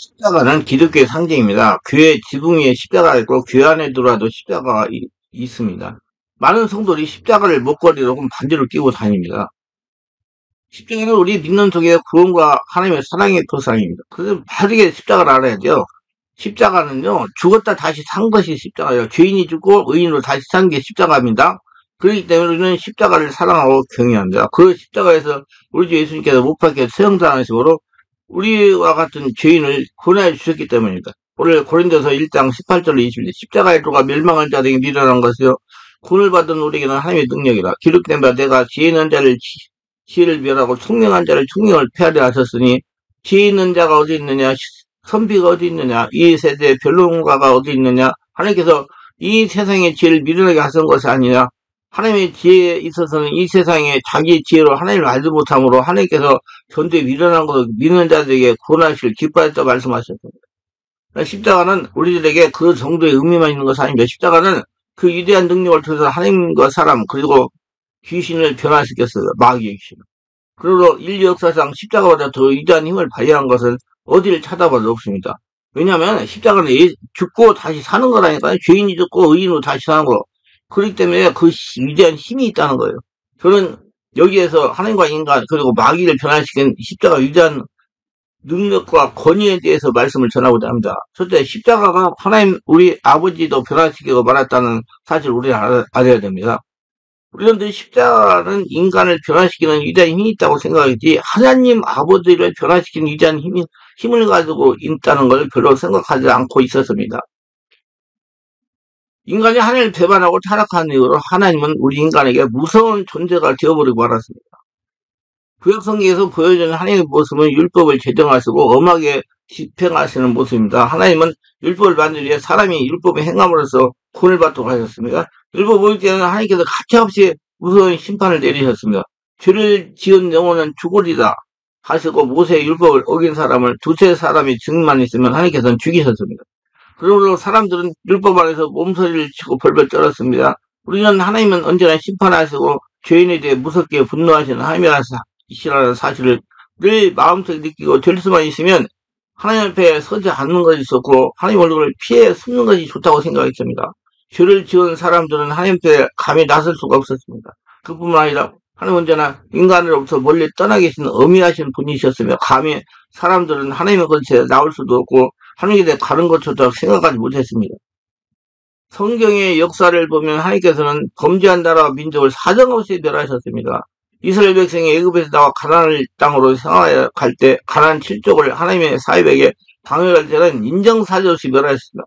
십자가는 기독교의 상징입니다. 교회 지붕 위에 십자가가 있고 교회 안에 들어와도 십자가가 있습니다. 많은 성도들이 십자가를 목걸이로 혹은 반지로 끼고 다닙니다. 십자가는 우리 믿는 속에 구원과 하나님의 사랑의 표상입니다. 그래서 바르게 십자가를 알아야 돼요. 십자가는요, 죽었다 다시 산 것이 십자가예요. 죄인이 죽고 의인으로 다시 산 게 십자가입니다. 그렇기 때문에 우리는 십자가를 사랑하고 경외합니다. 그 십자가에서 우리 주 예수님께서 못 박혀 수형당하심으로 우리와 같은 죄인을 구원해 주셨기 때문입니다. 오늘 고린도서 1장 18절로 20절 십자가의 도가 멸망한 자들에게 미련한 것이요 구원을 받은 우리에게는 하나님의 능력이라. 기록된 바 내가 지혜 있는 자를 지혜를 멸하고 총명한 자를 총명을 폐하려 하셨으니 지혜 있는 자가 어디 있느냐 선비가 어디 있느냐 이 세대의 변론가가 어디 있느냐. 하나님께서 이 세상의 지혜를 미련하게 하신 것이 아니냐. 하나님의 지혜에 있어서는 이 세상에 자기 지혜로 하나님을 알지 못함으로 하나님께서 전도에 미련한 것을 믿는 자들에게 구원하실 기뻐했다고 말씀하셨습니다. 십자가는 우리들에게 그 정도의 의미만 있는 것이 아닙니다. 십자가는 그 위대한 능력을 통해서 하나님과 사람 그리고 귀신을 변화시켰어요. 마귀의 귀신을. 그리고 인류 역사상 십자가보다 더 위대한 힘을 발휘한 것은 어디를 찾아봐도 없습니다. 왜냐하면 십자가는 죽고 다시 사는 거라니까요. 죄인이 죽고 의인으로 다시 사는 거. 그렇기 때문에 그 위대한 힘이 있다는 거예요. 저는 여기에서 하나님과 인간 그리고 마귀를 변화시킨 십자가 위대한 능력과 권위에 대해서 말씀을 전하고자 합니다. 첫째, 십자가가 하나님 우리 아버지도 변화시키고 말았다는 사실을 우리는 알아야 됩니다. 우리는 늘 십자가는 인간을 변화시키는 위대한 힘이 있다고 생각하지 하나님 아버지를 변화시키는 위대한 힘을 가지고 있다는 걸 별로 생각하지 않고 있었습니다. 인간이 하나님을 배반하고 타락한 이후로 하나님은 우리 인간에게 무서운 존재가 되어버리고 말았습니다. 구약성경에서 보여주는 하나님의 모습은 율법을 제정하시고 엄하게 집행하시는 모습입니다. 하나님은 율법을 만들기 위해 사람이 율법을 행함으로써 구원을 받도록 하셨습니다. 율법 어길 때는 하나님께서 가차없이 무서운 심판을 내리셨습니다. 죄를 지은 영혼은 죽으리다 하시고 모세의 율법을 어긴 사람을 두세 사람이 증인만 있으면 하나님께서는 죽이셨습니다. 그러므로 사람들은 율법 안에서 몸서리를 치고 벌벌 떨었습니다. 우리는 하나님은 언제나 심판하시고 죄인에 대해 무섭게 분노하시는 하나님이라는 사실을 늘 마음속에 느끼고 될 수만 있으면 하나님 앞에 서지 않는 것이 좋고 하나님 얼굴을 피해 숨는 것이 좋다고 생각했습니다. 죄를 지은 사람들은 하나님 앞에 감히 나설 수가 없었습니다. 그뿐만 아니라 하나님 언제나 인간으로부터 멀리 떠나 계신 어미하신 분이셨으며 감히 사람들은 하나님의 근처에 나올 수도 없고 하나님에 대해 다른 것조차 생각하지 못했습니다. 성경의 역사를 보면 하나님께서는 범죄한 나라와 민족을 사정없이 멸하셨습니다. 이스라엘 백성이 애굽에서 나와 가나안 땅으로 생활해 갈 때 가나안 7족을 하나님의 사입에게 방해할 때는 인정사정없이 멸하셨습니다.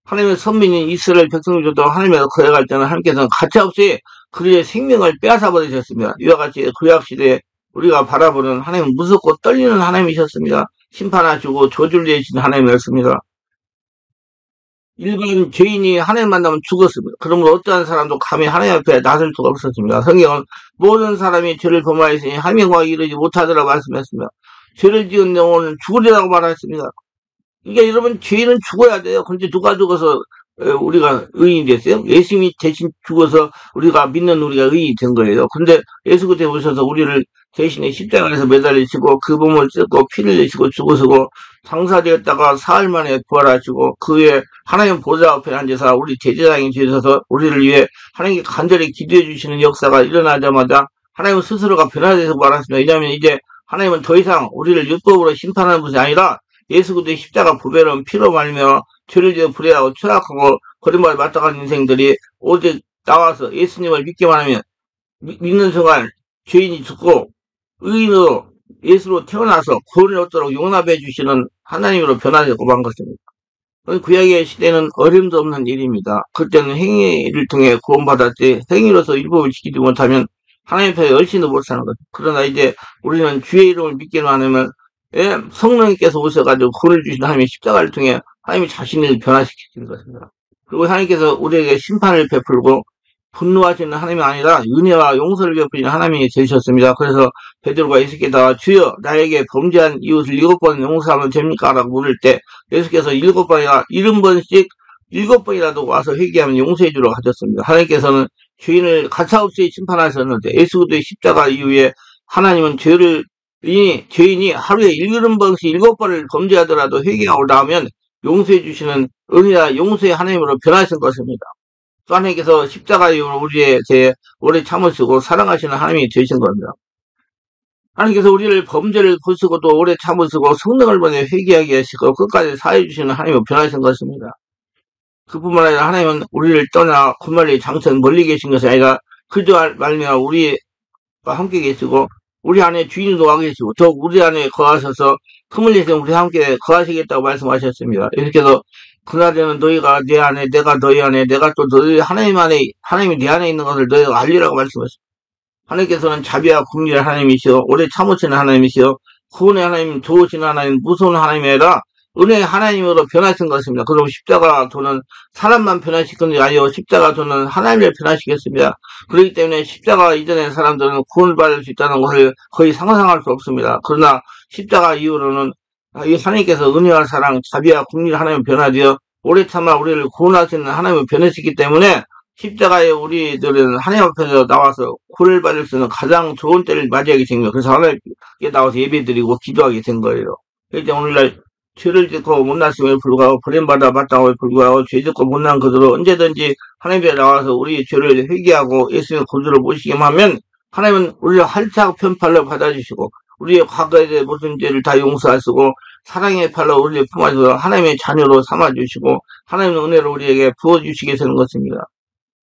하나님의 선민인 이스라엘 백성들도 하나님에서 거해갈 때는 하나님께서는 가차없이 그들의 생명을 빼앗아 버리셨습니다. 이와 같이 구약시대에 우리가 바라보는 하나님은 무섭고 떨리는 하나님이셨습니다. 심판하시고 저주를 내리신 하나님이었습니다. 일반 죄인이 하나님 만나면 죽었습니다. 그러므로 어떠한 사람도 감히 하나님 앞에 나설 수가 없었습니다. 성경은 모든 사람이 죄를 범하였으니 하나님과 이르지 못하더라 말씀했습니다. 죄를 지은 영혼은 죽으리라고 말했습니다. 그러니까 여러분 죄인은 죽어야 돼요. 근데 누가 죽어서 우리가 의인이 됐어요? 예수님이 대신 죽어서 우리가 믿는 우리가 의인이 된 거예요. 근데 예수 그때 오셔서 우리를 대신에 십자가에서 매달리시고 그 몸을 찢고 피를 내시고 죽으시고 장사되었다가 사흘 만에 부활하시고 그 후에 하나님 보좌 앞에 앉아서 우리 제사장이 되셔서 우리를 위해 하나님께 간절히 기도해 주시는 역사가 일어나자마자 하나님 스스로가 변화돼서 말았습니다. 왜냐하면 이제 하나님은 더 이상 우리를 율법으로 심판하는 것이 아니라 예수 그리스도의 십자가 보배로운 피로 말미암아 죄를 지어 불의하고 추락하고 거짓말에 맞다간 인생들이 오직 나와서 예수님을 믿기만 하면 믿는 순간 죄인이 죽고 의인으로 예수로 태어나서 구원을 얻도록 용납해 주시는 하나님으로 변화되고 만 것입니다. 구약의 시대는 어림도 없는 일입니다. 그때는 행위를 통해 구원받았지 행위로서 율법을 지키지 못하면 하나님 앞에 얼씬도 못 사는 거죠. 그러나 이제 우리는 주의 이름을 믿기만 하면 성령님께서 오셔가지고 구원을 주신 하나님의 십자가를 통해 하나님이 자신을 변화시키는 것입니다. 그리고 하나님께서 우리에게 심판을 베풀고 분노하시는 하나님이 아니라 은혜와 용서를 베푸시는 하나님이 되셨습니다. 그래서 베드로가 예수께 나와 주여 나에게 범죄한 이웃을 7번 용서하면 됩니까? 라고 물을 때 예수께서 7번이나 70번씩 7번이라도 와서 회개하면 용서해 주라고 하셨습니다. 하나님께서는 죄인을 가차없이 심판하셨는데 예수 그리스도의 십자가 이후에 하나님은 죄를 이 죄인이 하루에 7번씩 7번을 범죄하더라도 회개하고 나오면 용서해 주시는 은혜와 용서의 하나님으로 변하신 것입니다. 또 하나님께서 십자가 이후로 우리의 죄 오래 참으시고 사랑하시는 하나님이 되신 겁니다. 하나님께서 우리를 범죄를 보시고도 오래 참으시고 성령을 보내 회개하게 하시고 끝까지 사해 주시는 하나님으로 변하신 것입니다. 그뿐만 아니라 하나님은 우리를 떠나 군말리 장천 멀리 계신 것이 아니라 그저 말미암아 우리와 함께 계시고 우리 안에 주인도 와 계시고 더욱 우리 안에 거하셔서 틈을 내서 우리 함께 거하시겠다고 말씀하셨습니다. 이렇게도 그날에는 너희가 내 안에 내가 너희 안에 내가 또 너희 하나님 안에 하나님이 내 안에 있는 것을 너희가 알리라고 말씀하셨습니다. 하나님께서는 자비와 긍휼의 하나님이시여 오래 참으시는 하나님이시여 구원의 하나님 좋으신 하나님 무서운 하나님이 아니라 은혜의 하나님으로 변하신 것입니다. 그럼 십자가 도는 사람만 변화시키는 게 아니요 십자가 도는 하나님을 변화시켰습니다. 그렇기 때문에 십자가 이전의 사람들은 구원을 받을 수 있다는 것을 거의 상상할 수 없습니다. 그러나 십자가 이후로는 이 하나님께서 은혜와 사랑, 자비와 긍휼 하나님을 변화되어 오래 참아 우리를 구원하시는 하나님을 변화시키기 때문에 십자가에 우리들은 하나님 앞에서 나와서 구원을 받을 수 있는 가장 좋은 때를 맞이하게 된 거예요. 그래서 하나님께 나와서 예배드리고 기도하게 된 거예요. 그래서 오늘날 죄를 짓고 못났음에 불구하고 버림받아 마땅함에 불구하고 죄 짓고 못난 그대로 언제든지 하나님 앞에 나와서 우리 죄를 회개하고 예수님의 구주로 모시기만 하면 하나님은 우리를 활짝 편팔로 받아주시고 우리의 과거에 대해 모든 죄를 다 용서하시고 사랑의 팔로 우리를 품어서 하나님의 자녀로 삼아주시고 하나님의 은혜를 우리에게 부어주시게 되는 것입니다.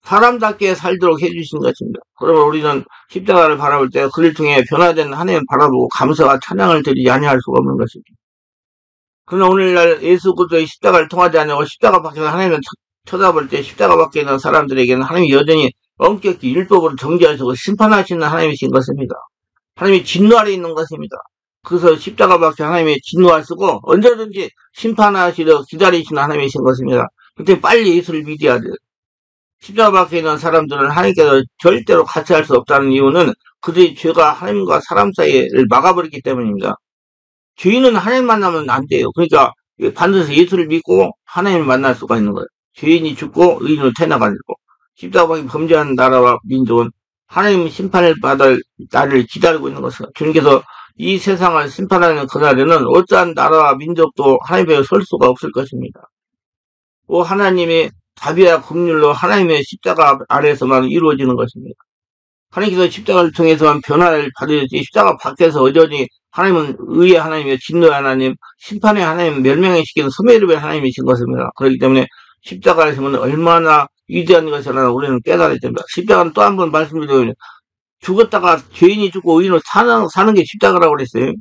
사람답게 살도록 해주신 것입니다. 그러면 우리는 십자가를 바라볼 때 그를 통해 변화된 하나님을 바라보고 감사와 찬양을 드리지 아니할 수가 없는 것입니다. 그러나 오늘날 예수 그리스도의 십자가를 통하지 않냐고 십자가 밖에서 하나님을 쳐다볼 때 십자가 밖에 있는 사람들에게는 하나님이 여전히 엄격히 율법으로 정죄하시고 심판하시는 하나님이신 것입니다. 하나님이 진노 아래 있는 것입니다. 그래서 십자가 밖에 하나님이 진노하시고 언제든지 심판하시려 기다리시는 하나님이신 것입니다. 그때 빨리 예수를 믿어야 돼요. 십자가 밖에 있는 사람들은 하나님께서 절대로 같이 할 수 없다는 이유는 그들의 죄가 하나님과 사람 사이를 막아버렸기 때문입니다. 죄인은 하나님 만나면 안 돼요. 그러니까 반드시 예수를 믿고 하나님을 만날 수가 있는 거예요. 죄인이 죽고 의인으로 태어나가지고 십자가 밖에 범죄한 나라와 민족은 하나님 심판을 받을 날을 기다리고 있는 것입니다. 주님께서 이 세상을 심판하는 그날에는 어떠한 나라와 민족도 하나님 앞에 설 수가 없을 것입니다. 또 하나님의 자비와 긍휼로 하나님의 십자가 아래에서만 이루어지는 것입니다. 하나님께서 십자가를 통해서만 변화를 받으셨지 십자가 밖에서 여전히 하나님은 의의 하나님이요 진노의 하나님, 심판의 하나님, 멸망시키는 소멸의 하나님이신 것입니다. 그렇기 때문에 십자가를 보면 얼마나 위대한 것이라는 우리는 깨달아야 됩니다. 십자가는 또 한 번 말씀드리면 죽었다가 죄인이 죽고 의인으로 사는 게 십자가라고 그랬어요.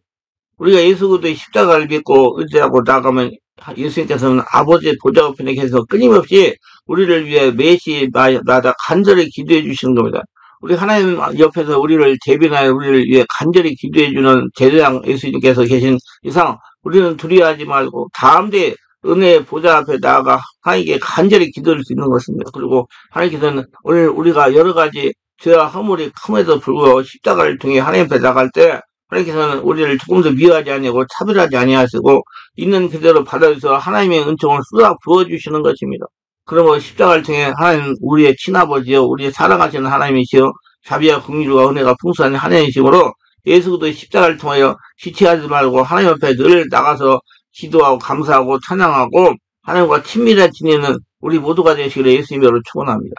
우리가 예수 그리스도의 십자가를 믿고 의지하고 나가면 예수님께서는 아버지의 보좌 우편에 계셔서 끊임없이 우리를 위해 매시마다 간절히 기도해 주시는 겁니다. 우리 하나님 옆에서 우리를 대변하여 우리를 위해 간절히 기도해 주는 제사장 예수님께서 계신 이상 우리는 두려워하지 말고 다음대 은혜의 보좌 앞에 나아가 하나님께 간절히 기도할 수 있는 것입니다. 그리고 하나님께서는 오늘 우리가 여러 가지 죄와 허물이 큼에도 불구하고 십자가를 통해 하나님 앞에 나갈 때 하나님께서는 우리를 조금도 미워하지 아니하고 차별하지 아니하시고 있는 그대로 받아주셔서 하나님의 은총을 쏟아 부어주시는 것입니다. 그러면 십자가를 통해 하나님 우리의 친아버지요 우리의 사랑하시는 하나님이시요 자비와 긍휼과 은혜가 풍성한 하나님이시므로 예수 그리스도의 십자가를 통하여 지체하지 말고 하나님 앞에 늘 나가서 기도하고 감사하고 찬양하고 하나님과 친밀한 지내는 우리 모두가 되시기를 예수님으로 축원합니다.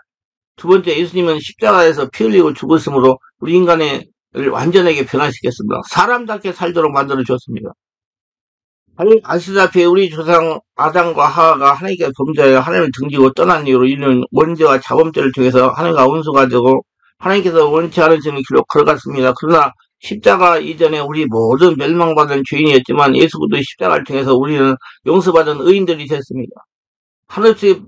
두 번째, 예수님은 십자가에서 피 흘리고 죽으심으로 우리 인간을 완전하게 변화시켰습니다. 사람답게 살도록 만들어 주었습니다. 아시다시피 우리 조상 아담과 하와가 하나님께 범죄하여 하나님을 등지고 떠난 이후로 이는 원죄와 자범죄를 통해서 하나님과 원수가 되고 하나님께서 원치 않으시는 길로 걸어갔습니다. 그러나 십자가 이전에 우리 모든 멸망받은 죄인이었지만 예수 그리스도의 십자가를 통해서 우리는 용서받은 의인들이 됐습니다. 하늘씩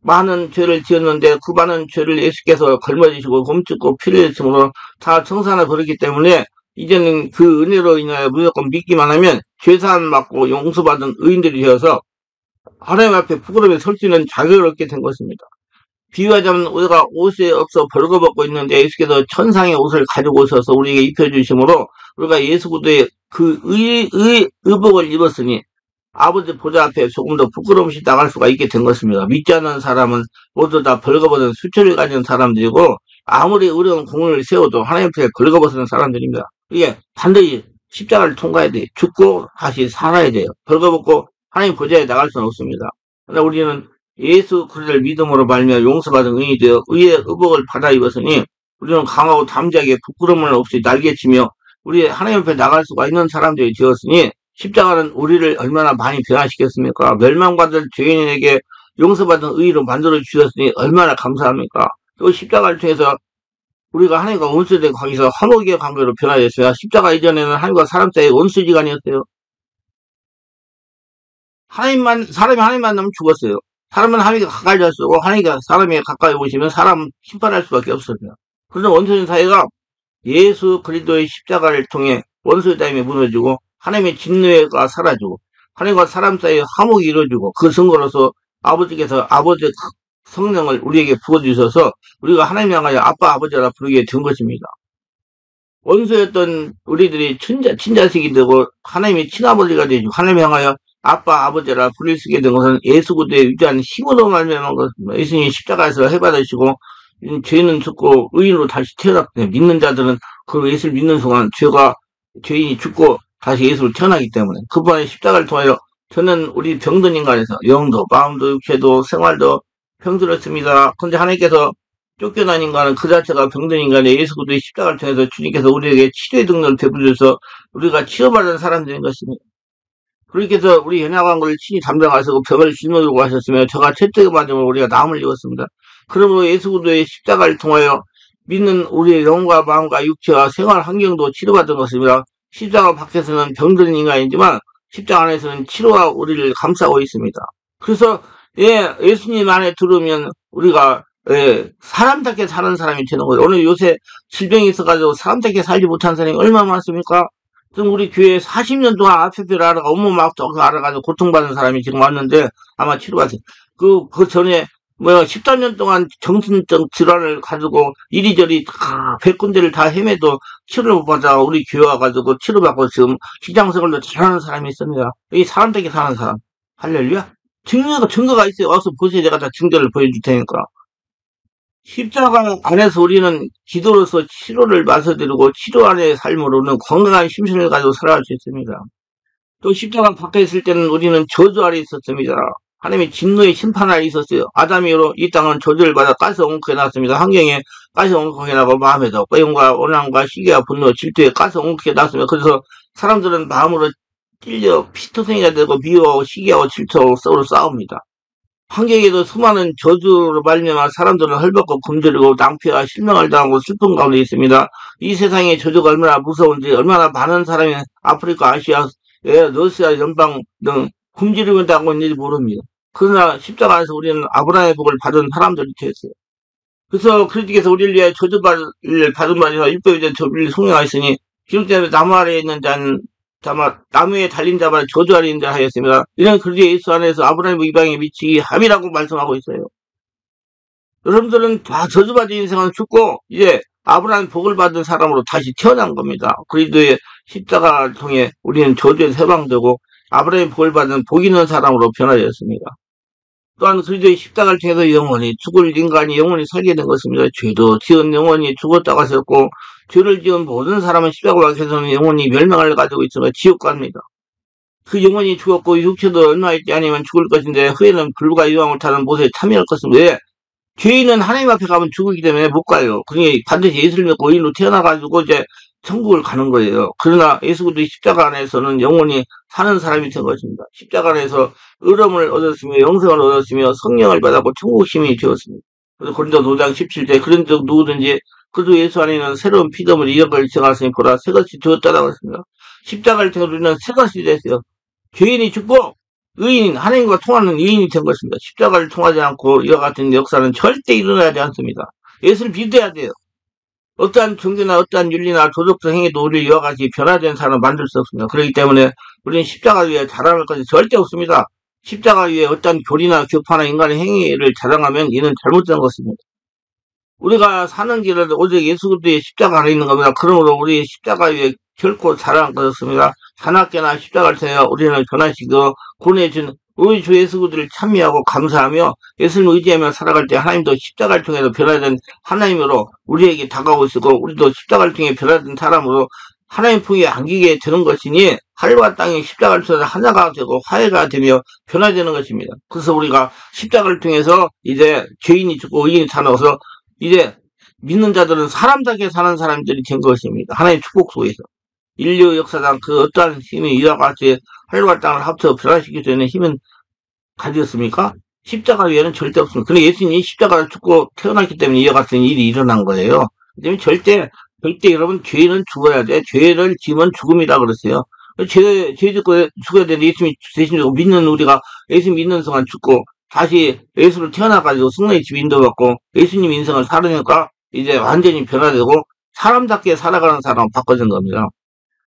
많은 죄를 지었는데 그 많은 죄를 예수께서 걸머지시고 곰찍고 피를 흘렸으므로 다 청산을 버렸기 때문에 이제는 그 은혜로 인하여 무조건 믿기만 하면 죄사함을 받고 용서받은 의인들이 되어서 하나님 앞에 부끄러움에 설 수 있는 자격을 얻게 된 것입니다. 비유하자면 우리가 옷에 없어 벌거벗고 있는데 예수께서 천상의 옷을 가지고 오셔서 우리에게 입혀주심으로 우리가 예수 그리스도의 그 의복을 입었으니 아버지 보좌 앞에 조금 더 부끄러움 없이 나갈 수가 있게 된 것입니다. 믿지 않는 사람은 모두 다 벌거벗은 수치를 가진 사람들이고 아무리 어려운 공을 세워도 하나님 앞에 벌거벗은 사람들입니다. 이게 반드시 십자가를 통과해야 돼. 죽고 다시 살아야 돼요. 벌거벗고 하나님 보좌에 나갈 수는 없습니다. 그러나 우리는 예수 그리스도를 믿음으로 말미암아 용서받은 의인이 되어 의의 의복을 받아 입었으니 우리는 강하고 담대하게 부끄러움을 없이 날개치며 우리 하나님 앞에 나갈 수가 있는 사람들이 되었으니 십자가는 우리를 얼마나 많이 변화시켰습니까? 멸망받은 죄인에게 용서받은 의의로 만들어 주셨으니 얼마나 감사합니까? 또 십자가를 통해서 우리가 하나님과 원수된 관계에서 화목의 관계로 변화됐어요. 십자가 이전에는 하나님과 사람 사이의 원수지간이었어요. 사람이 하나님 만나면 죽었어요. 사람은 하나님과 가까이 갈 수 없고, 하나님과 사람이 가까이 오시면 사람은 심판할 수밖에 없어요. 그런데 원수된 사이가 예수 그리스도의 십자가를 통해 원수의 다임이 무너지고, 하나님의 진노가 사라지고, 하나님과 사람 사이의 화목이 이루어지고, 그 증거로서 아버지께서 아버지의 성령을 우리에게 부어주셔서 우리가 하나님 향하여 아빠 아버지라 부르게 된 것입니다. 원수였던 우리들이 친자식이 되고 하나님이 친아버지가 되고 하나님 향하여 아빠 아버지라 부를 수 있게 된 것은 예수 그리스도의 위대한 힘으로 말미암은 것입니다. 예수님이 십자가에서 해받으시고 죄는 죽고 의인으로 다시 태어났기 믿는 자들은 그 예수를 믿는 순간 죄인이 죽고 다시 예수를 태어나기 때문에 그분의 십자가를 통하여 저는 우리 병든 인간에서 영도 마음도 육체도 생활도 병들었습니다. 그런데 하나님께서 쫓겨난 인간은 그 자체가 병든 인간의 예수 그리스도의 십자가를 통해서 주님께서 우리에게 치료의 능력을 베풀어서 우리가 치료받은 사람들인 것입니다. 그렇게 해서 우리 연약한 친히 담당하시고 병을 짊어지고 하셨으며 저가 채찍을 맞으면 우리가 남을 입었습니다. 그러므로 예수 그리스도의 십자가를 통하여 믿는 우리의 영과 마음과 육체와 생활 환경도 치료받은 것입니다. 십자가 밖에서는 병든 인간이지만 십자가 안에서는 치료와 우리를 감싸고 있습니다. 그래서 예수님 안에 들으면 우리가 사람답게 사는 사람이 되는 거예요. 오늘 요새 질병이 있어가지고 사람답게 살지 못한 사람이 얼마나 많습니까? 지금 우리 교회에 40년 동안 아토피를 알아가 온몸 아프다고 알아가지고 고통받는 사람이 지금 왔는데 아마 치료받았어요. 그 전에 13년 동안 정신적 질환을 가지고 이리저리 다 100군데를 다 헤매도 치료를 못 받다가 우리 교회 와가지고 치료받고 지금 직장생활도 잘하는 사람이 있습니다. 이 사람답게 사는 사람. 할렐루야. 증거가 있어요. 와서 보세요. 제가 다 증거를 보여줄 테니까. 십자가 안에서 우리는 기도로서 치료를 맞서드리고 치료 안의 삶으로는 건강한 심신을 가지고 살아갈 수 있습니다. 또 십자가 밖에 있을 때는 우리는 저주 아래 있었습니다. 하나님의 진노의 심판 아래 있었어요. 아담이로 이 땅은 저주를 받아 가스옹크에 났습니다. 환경에 가스옹크에 나고 마음에도 빼앗음과 원함과 시기와 분노, 질투에 가스옹크에 났습니다. 그래서 사람들은 마음으로 찔려 피투성이가 되고 미워하고 시기하고 질투하고 서로 싸웁니다. 환경에도 수많은 저주로 말미암아 사람들은 헐벗고 굶주리고 낭패와 실명을 당하고 슬픈 가운데 있습니다. 이 세상의 저주가 얼마나 무서운지 얼마나 많은 사람이 아프리카, 아시아, 러시아 연방 등 굶주리고 당하고 있는지 모릅니다. 그러나 십자가 안에서 우리는 아브라함의 복을 받은 사람들이 되었어요. 그래서 그리스도께서 우리를 위하여 저주를 받은 바에서 율법에 저주를 송행하였으니 기록된 나무 아래에 있는 자는 다만 나무에 달린 자만 저주 아래 있는 자 하였습니다. 이런 그리스도 예수 안에서 아브라함의 이방에 미치기 함이라고 말씀하고 있어요. 여러분들은 다 저주받은 인생은 죽고 이제 아브라함 복을 받은 사람으로 다시 태어난 겁니다. 그리스도의 십자가를 통해 우리는 저주에서 해방되고 아브라함의 복을 받은 복 있는 사람으로 변화되었습니다. 또한 그리스도의 십자가를 통해서 영원히 죽을 인간이 영원히 살게 된 것입니다. 죄도 지은 영원히 죽었다고 하셨고 죄를 지은 모든 사람은 십자가 밖에서는 영원히 멸망을 가지고 있으며 지옥 갑니다. 그 영원히 죽었고 육체도 얼마 있지 아니면 죽을 것인데 후에는 불과 유황을 타는 못에 참여할 것입니다. 왜? 죄인은 하나님 앞에 가면 죽기 때문에 못 가요. 그러니 반드시 예수를 믿고 의인으로 태어나가지고 이제 천국을 가는 거예요. 그러나 예수 그리스도의 십자가 안에서는 영원히 사는 사람이 된 것입니다. 십자가 안에서 의로움을 얻었으며 영생을 얻었으며 성령을 받았고 천국 시민이 되었습니다. 그래서 고린도 5장 17절 그런 적 누구든지 그도 예수 안에는 새로운 피조물이 이런 걸 정하시니 보라 새것이 되었다라고 했습니다. 십자가를 통해 우리는 새것이 됐어요. 죄인이 죽고 의인 하나님과 통하는 의인이 된 것입니다. 십자가를 통하지 않고 이와 같은 역사는 절대 일어나지 않습니다. 예수를 믿어야 돼요. 어떠한 종교나 어떠한 윤리나 도덕적 행위도 우리를 이와 같이 변화된 사람을 만들 수 없습니다. 그렇기 때문에 우리는 십자가 위에 자랑할 것이 절대 없습니다. 십자가 위에 어떠한 교리나 교파나 인간의 행위를 자랑하면 이는 잘못된 것입니다. 우리가 사는 길은 오직 예수 그리스도의 십자가 안에 있는 겁니다. 그러므로 우리 십자가 위에 결코 자랑할 것 없습니다. 산악계나 십자가를 통해 우리는 변화시켜 보내준 우리 주 예수 그리스도를 찬미하고 감사하며 예수님을 의지하며 살아갈 때 하나님도 십자가를 통해서 변화된 하나님으로 우리에게 다가오시고 우리도 십자가를 통해 변화된 사람으로 하나님 품에 안기게 되는 것이니 하늘과 땅이 십자가를 통해서 하나가 되고 화해가 되며 변화되는 것입니다. 그래서 우리가 십자가를 통해서 이제 죄인이 죽고 의인이 살아서 이제 믿는 자들은 사람답게 사는 사람들이 된 것입니다. 하나님의 축복 속에서. 인류 역사상 그 어떠한 힘이 이와 같이 하늘과 땅을 합쳐 변화시킬 수 있는 힘은 가졌습니까? 십자가 외에는 절대 없습니다. 근데 예수님이 십자가를 죽고 태어났기 때문에 이와 같은 일이 일어난 거예요. 그다음에 절대 여러분 죄인은 죽어야 돼. 죄를 지으면 죽음이라 그랬어요. 죄 짓고 죽어야 되는데 예수님이 대신 주고 믿는 우리가 예수 믿는 순간 죽고 다시 예수로 태어나가지고 승리의 집 인도받고 예수님 인생을 살으니까 이제 완전히 변화되고 사람답게 살아가는 사람 바꿔준 겁니다.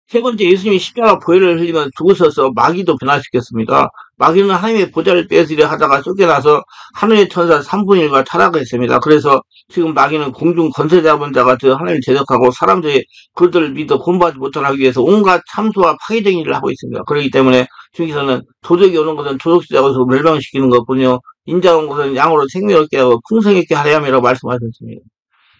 세 번째, 예수님이 십자가 보혈을 흘리면 죽으셔서 마귀도 변화시켰습니다. 마귀는 하나님의 보좌를 빼앗으려 하다가 쫓겨나서 하늘의 천사 3분의 1과 타락했습니다. 그래서 지금 마귀는 공중 권세 잡은 자가 되어 하나님을 대적하고 사람들이 그들을 믿어 공부하지 못하게 하기 위해서 온갖 참소와 파괴적인 일을 하고 있습니다. 그렇기 때문에 주님께서는 도적이 오는 것은 도적시작으로 멸망시키는 것뿐이요 인자 온 것은 양으로 생명 얻게 하고 풍성 있게 하려 함이라고 말씀하셨습니다.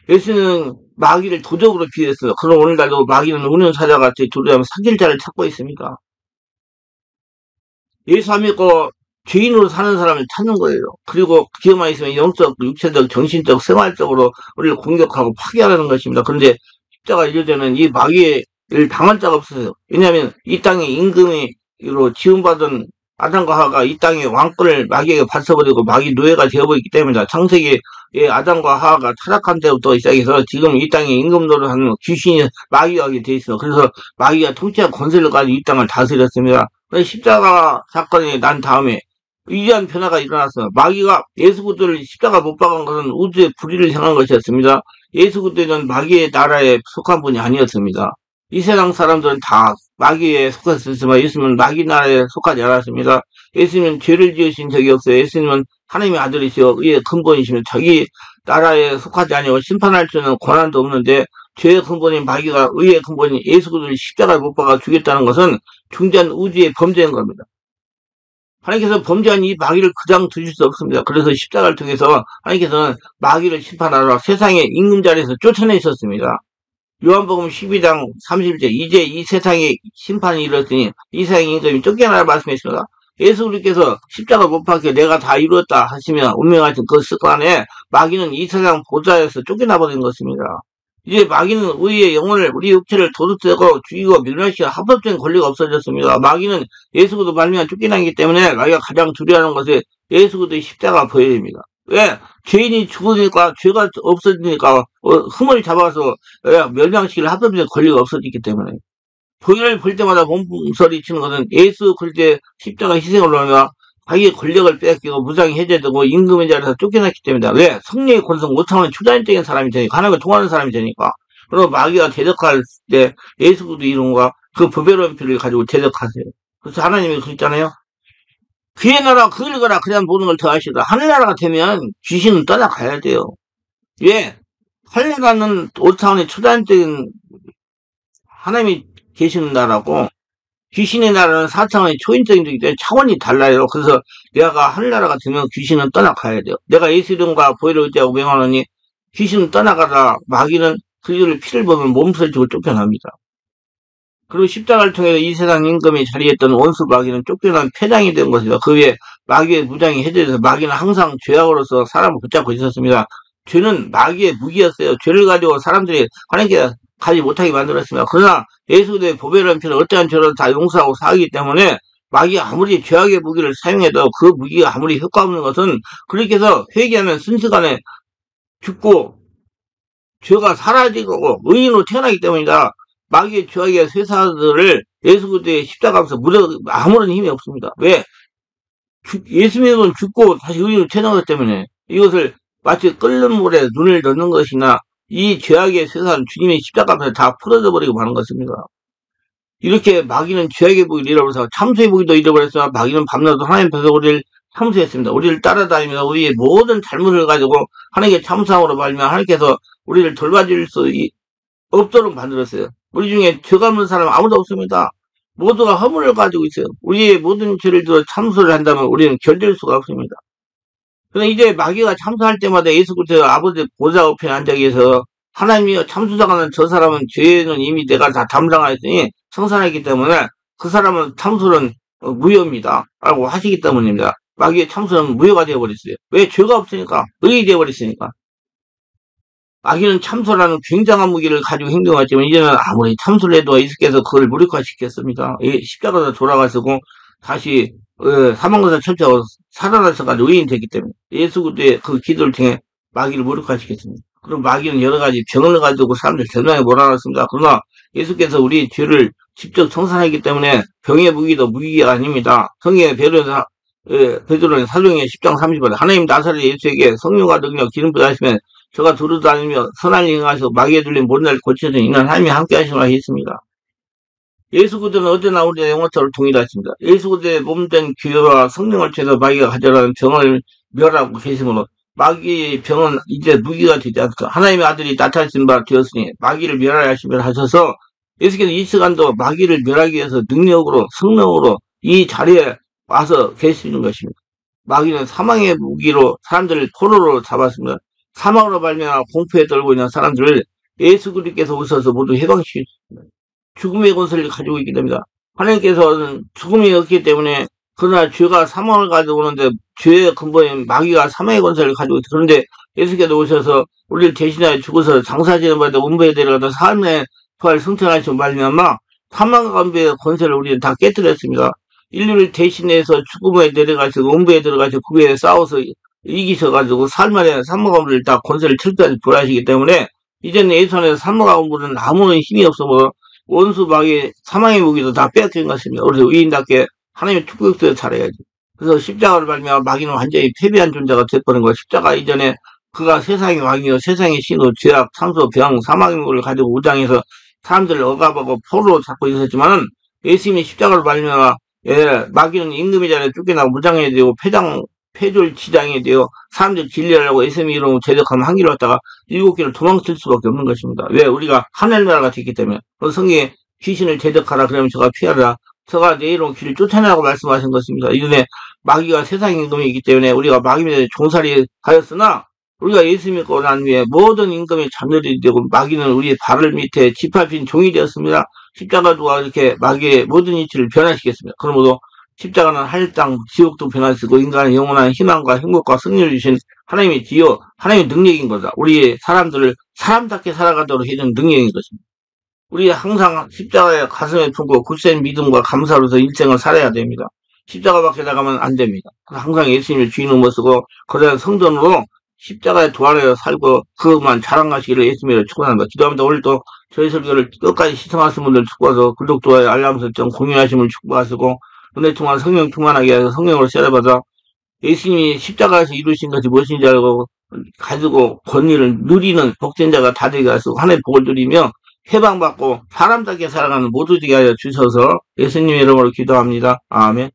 예수는 마귀를 도적으로 비유했어요. 그럼 오늘날도 마귀는 우는 사자같이 두려워하면 사귈 자를 찾고 있습니다. 예수 안 믿고 죄인으로 사는 사람을 찾는 거예요. 그리고 기회만 있으면 영적, 육체적, 정신적, 생활적으로 우리를 공격하고 파괴하려는 것입니다. 그런데 십자가 이르되는 이 마귀를 당할 자가 없어요. 왜냐하면 이 땅에 임금으로 지음받은 아담과 하와가 이 땅의 왕권을 마귀에게 받쳐버리고 마귀 노예가 되어버렸기 때문이다. 창세기에 아담과 하와가 타락한 때부터 시작해서 지금 이 땅에 임금 노릇하는 귀신이 마귀가 돼 있어. 그래서 마귀가 통치한 권세를 가지고 이 땅을 다스렸습니다. 십자가 사건이 난 다음에 위대한 변화가 일어났어요. 마귀가 예수 그리스도를 십자가 못 박은 것은 우주의 불의를 향한 것이었습니다. 예수 그리스도는 마귀의 나라에 속한 분이 아니었습니다. 이 세상 사람들은 다 마귀에 속했었지만 예수님은 마귀 나라에 속하지 않았습니다. 예수님은 죄를 지으신 적이 없어요. 예수님은 하나님의 아들이시여 의의 근본이시며 자기 나라에 속하지 아니고 심판할 수 있는 권한도 없는데 죄의 근본인 마귀가 의의 근본인 예수 그리스도를 십자가에 못 박아 죽였다는 것은 중대한 우주의 범죄인 겁니다. 하나님께서 범죄한 이 마귀를 그냥 두실 수 없습니다. 그래서 십자가를 통해서 하나님께서는 마귀를 심판하러 세상의 임금 자리에서 쫓아내셨습니다. 요한복음 12장 30절 이제 이 세상에 심판이 이르렀으니 이 세상의 임금이 쫓겨나라 말씀했습니다. 예수 그리스도께서 십자가 못 박혀 내가 다 이루었다 하시며 운명하신 그 습관에 마귀는 이 세상 보좌에서 쫓겨나버린 것입니다. 이제 마귀는 우리의 영혼을 우리 육체를 도둑되고 죽이고 멸망시켜 합법적인 권리가 없어졌습니다. 마귀는 예수 그리스도 말미암아 쫓겨나기 때문에 마귀가 가장 두려워하는 것이 예수 그리스도의 십자가 보혈입니다. 왜? 죄인이 죽으니까 죄가 없어지니까 흠을 잡아서 멸망시킬 합법적인 권리가 없어졌기 때문에 보혈을 볼 때마다 몸소리 치는 것은 예수 그리스도의 십자가 희생을 하며 자기의 권력을 뺏기고 무장이 해제되고 임금의 자리에서 쫓겨났기 때문이다. 왜? 성령의 권성 못하면 초자연적인 사람이 되니까 하나님과 통하는 사람이 되니까 그리고 마귀가 대적할 때 예수 그리스도 이름과 그 보배로운 피를 가지고 대적하세요. 그래서 하나님이 그랬잖아요. 그의 나라 그을 거라 그냥 모든 걸 더하시다. 하늘나라가 되면 귀신은 떠나가야 돼요. 왜? 하늘나라는 5차원의 초자연적인 하나님이 계시는 나라고 귀신의 나라는 4차원의 초인적인 적이기 때문에 차원이 달라요. 그래서 내가 하늘나라가 되면 귀신은 떠나가야 돼요. 내가 예수 이름과 보혈을 의지하고 명하노니 귀신은 떠나가라. 마귀는 그들의 피를 보면 몸살 주고 쫓겨납니다. 그리고 십자가를 통해서 이 세상 임금이 자리했던 원수 마귀는 쫓겨난 폐장이 된 것이다. 그 위에 마귀의 무장이 해제돼서 마귀는 항상 죄악으로서 사람을 붙잡고 있었습니다. 죄는 마귀의 무기였어요. 죄를 가지고 사람들이 하나님께 가지 못하게 만들었습니다. 그러나 예수 그리스도의 보배로운 피는 어떠한 죄를 다 용서하고 사하기 때문에 마귀가 아무리 죄악의 무기를 사용해도 그 무기가 아무리 효과 없는 것은 그렇게 해서 회개하면 순식간에 죽고 죄가 사라지고 의인으로 태어나기 때문이다. 마귀의 죄악의 쇠사들을 예수 그리스도의 십자가에서 아무런 힘이 없습니다. 왜? 예수 믿으면 죽고 다시 의인으로 태어나기 때문에 이것을 마치 끓는 물에 눈을 넣는 것이나 이 죄악의 쇠사는 주님의 십자가 앞에서 다 풀어져 버리고 마는 것입니다. 이렇게 마귀는 죄악의 무기를 잃어버려서 참수의 무기도 잃어버렸으나 마귀는 밤낮으로 하나님 앞에서 우리를 참수했습니다. 우리를 따라다니면서 우리의 모든 잘못을 가지고 하나님께 참수함으로 말미암아 하나님께서 우리를 돌봐줄 수 없도록 만들었어요. 우리 중에 죄가 없는 사람은 아무도 없습니다. 모두가 허물을 가지고 있어요. 우리의 모든 죄를 들어 참수를 한다면 우리는 견딜 수가 없습니다. 그런데 이제 마귀가 참수할 때마다 예수 그리스도 아버지 보좌 우편에 앉아 계셔서 하나님이 참수자가는 저 사람은 죄는 이미 내가 다 담당하였으니 청산했기 때문에 그 사람은 참수는 무효입니다. 라고 하시기 때문입니다. 마귀의 참수는 무효가 되어버렸어요. 왜? 죄가 없으니까. 의이 되어버렸으니까. 마귀는 참수라는 굉장한 무기를 가지고 행동하지만 이제는 아무리 참수를 해도 예수께서 그걸 무력화시켰습니다. 십자가로 돌아가시고 다시 사망에서 철저하고 살아나서까지 의인 됐기 때문에 예수 그리스도의 그 기도를 통해 마귀를 무력화시켰습니다. 그럼 마귀는 여러 가지 병을 가지고 사람들 절망에 몰아넣습니다. 그러나 예수께서 우리 죄를 직접 청산하기 때문에 병의 무기도 무기가 아닙니다. 성경의 베드로는 사도행전 10장 30절 하나님 나사렛 예수에게 성령과 능력 기름 부으시면 저가 두루다니며 선한 일 행하시고 마귀에 들린 모든 날 고치는 이는 하나님이 함께 하시노라 했습니다. 예수 그리스도는 어제나 오늘의 영원토록 동일하십니다. 예수 그리스도의 몸된 교회와 성령을 통해서 마귀가 가져가는 병을 멸하고 계시므로 마귀의 병은 이제 무기가 되지 않습니다. 하나님의 아들이 나타나신 바 되었으니 마귀를 멸하려 하셔서 예수께서 이 시간도 마귀를 멸하기 위해서 능력으로 성령으로 이 자리에 와서 계시는 것입니다. 마귀는 사망의 무기로 사람들을 포로로 잡았습니다. 사망으로 말미암아 공포에 떨고 있는 사람들을 예수 그리스도께서 오셔서 모두 해방시켰습니다. 죽음의 권세를 가지고 있기 때문에 하나님께서는 죽음이 없기 때문에 그러나 죄가 사망을 가지고 오는데 죄의 근본인 마귀가 사망의 권세를 가지고 있다. 그런데 예수께서 오셔서 우리를 대신하여 죽어서 장사지는 바에 음부에 데려가서 삶의 부활 승천하시고 말미암아 사망과 건배의 권세를 우리는 다 깨뜨렸습니다. 인류를 대신해서 죽음에 내려가시고 음부에 들어가시고 그 위에 싸워서 이기셔가지고 삶의 사망과를 다 권세를 철저히 부활하시기 때문에 이제는 예수 안에서 사망과 음부는 아무런 힘이 없어 원수 마귀의 사망의 무기도 다 빼앗긴 것입니다. 그래서 의인답게 하나님의 축복을 잘해야지. 그래서 십자가를 발명한 마귀는 완전히 패배한 존재가 되어버린 거예요. 십자가 이전에 그가 세상의 왕이요 세상의 신호 죄악 참소 병 사망의 무기를 가지고 우장해서 사람들을 억압하고 포로로 잡고 있었지만은 예수님이 십자가를 발명한 마귀는 임금의 자리에 쫓겨나고 무장해야 되고 폐졸지장이 되어 사람들 진리하려고 예수님의 이름으로 제덕하면 한 길로 왔다가 7길을 도망칠 수밖에 없는 것입니다. 왜? 우리가 하늘나라가 됐기 때문에. 성경에 귀신을 제덕하라 그러면 저가 피하라. 저가 내 이름으로 귀를 쫓아내라고 말씀하신 것입니다. 이전에 마귀가 세상 임금이기 때문에 우리가 마귀에 종살이 하였으나 우리가 예수 믿고 난 후에 모든 임금이 자녀들이 되고 마귀는 우리의 발 밑에 짓밟힌 종이 되었습니다. 십자가가 이렇게 마귀의 모든 이치를 변화시켰습니다. 그러므로 십자가는 하늘 땅 지옥도 변화시키고 인간의 영원한 희망과 행복과 승리를 주신 하나님의 지요 하나님의 능력인 거다. 우리 사람들을 사람답게 살아가도록 해주는 능력인 것입니다. 우리 항상 십자가에 가슴에 품고 굳센 믿음과 감사로서 일생을 살아야 됩니다. 십자가 밖에 나가면 안 됩니다. 항상 예수님을 주인으로 모시고 거대한 성전으로 십자가에 도안하여 살고 그것만 자랑하시기를 예수님을 축원합니다. 기도합니다. 오늘도 저희 설교를 끝까지 시청하신 분들 축복하소 구독, 좋아요, 알람 설정, 공유하심을 축복하시고 은혜 통한 성령 충만하게 해서 성령으로 세례받아 예수님이 십자가에서 이루신 것이 무엇인지 알고 가지고 권위를 누리는 복된 자가 다 되게 하시고 하나님의 복을 누리며 해방받고 사람답게 살아가는 모두 되게 하여 주셔서 예수님의 이름으로 기도합니다. 아멘.